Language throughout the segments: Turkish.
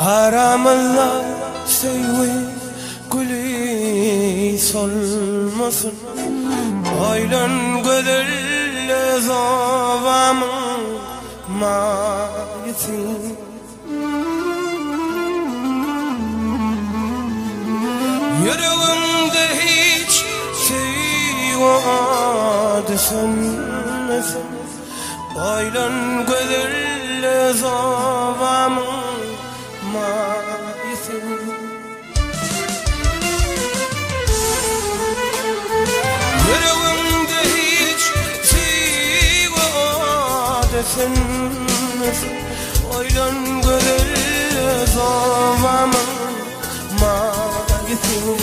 Aramallah seyve gülü solmasın. Aylan gönülle zavamın mayetin. Yüreğimde hiç sevade sönmesin. Aylan gönülle zavamın mayetin. Yüreğimde hiç sevade sönmesin. Aylan gönülle zavamın mayetin.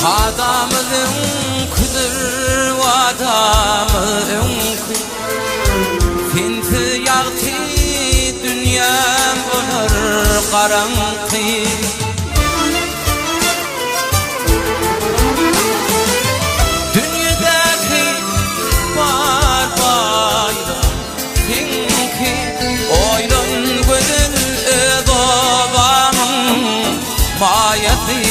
Adamın kudur adamın finti yağti dünyam olur karanlık. Dünyadaki var bayram finki oylan gönül babamın mayeti.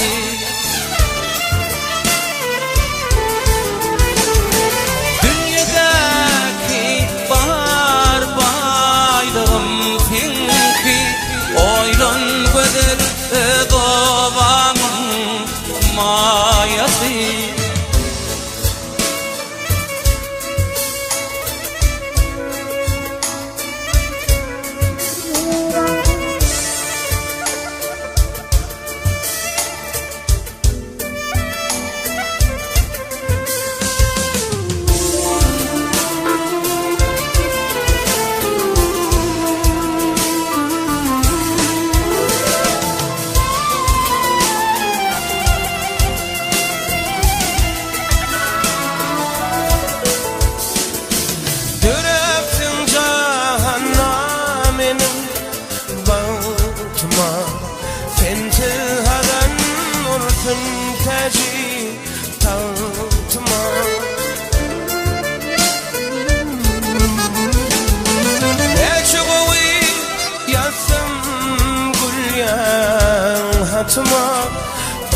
Hatma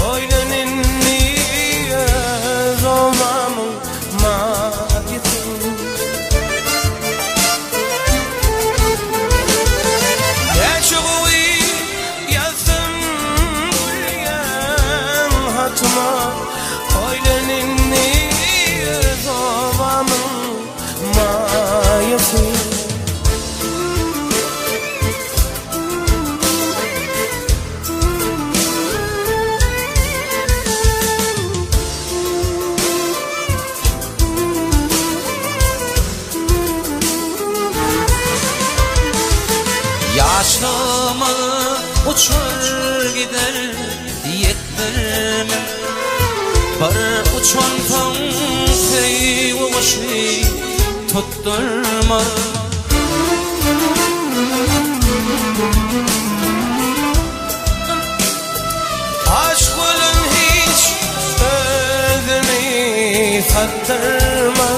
oylanın niye zavamın mayetin. Yaşığı yazdım gülyen hatma oylanın niye zavamın mayetin. Yaşlımı uçur gider yettirme. Bir uçan fanteyi uşi tutturma. Aşkın hiç özünü sattırma.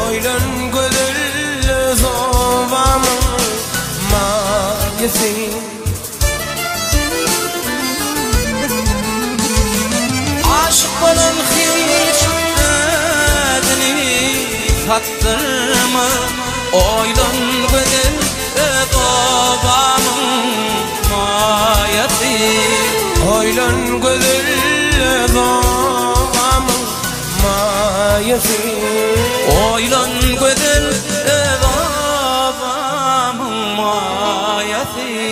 Oylan gönülle zavamın mayetin. Aşkın hiç özünü sattırma. Oylan gönülle zavamın mayetin. Oylan gönülle zavamın mayetin. Oylan gönülle zavamın mayetin.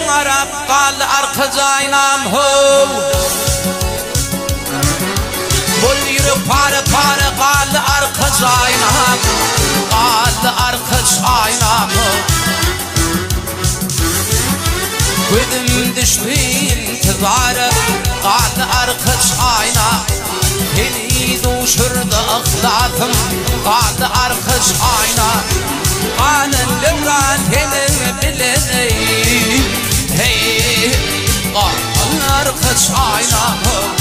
Arap qal arka caynam ho Bol yürü para para qal arka caynam Qal arka caynam ho Gözüm düştü intizara qal arka caynam Beni duşurdu ahlakım qal arka caynam Qanen levran hele bilene Hey, qal arka caynam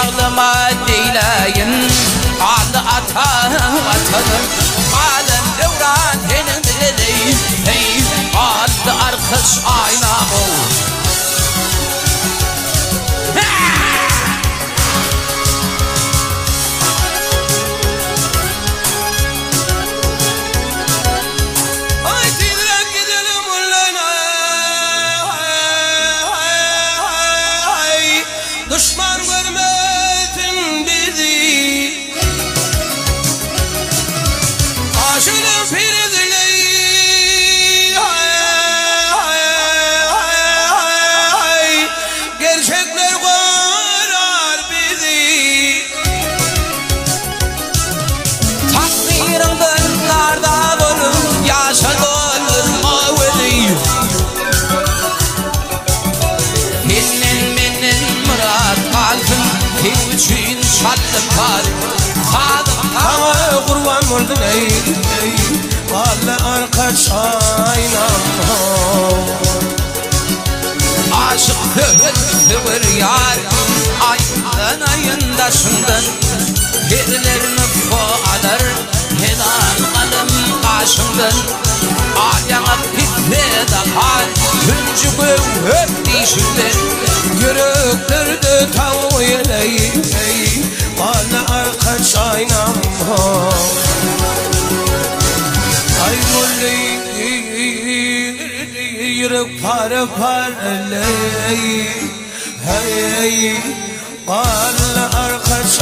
Ağlıma deyleyin Qal ata vatanım Qalen devran henin diley Hey qal arkadaş aynam Düşman görmesin bizi Aşırı firizli Gerçekler korar bizi Takdirinden narda olur Yaşa olur maveli Kalbim için çaldım var Ama kurban oldun ey Vallahi arkaç aynam Aşık hıvır yar Ayından ayındaşından Yerlerini fağalar Hedan kalım kaşından Ayana pitte hal Küncü göğüp dişinden Yüreklerde tav yeleyi Bana arkaç aynam Ay mulli yürek para parley Hey Bana arkaç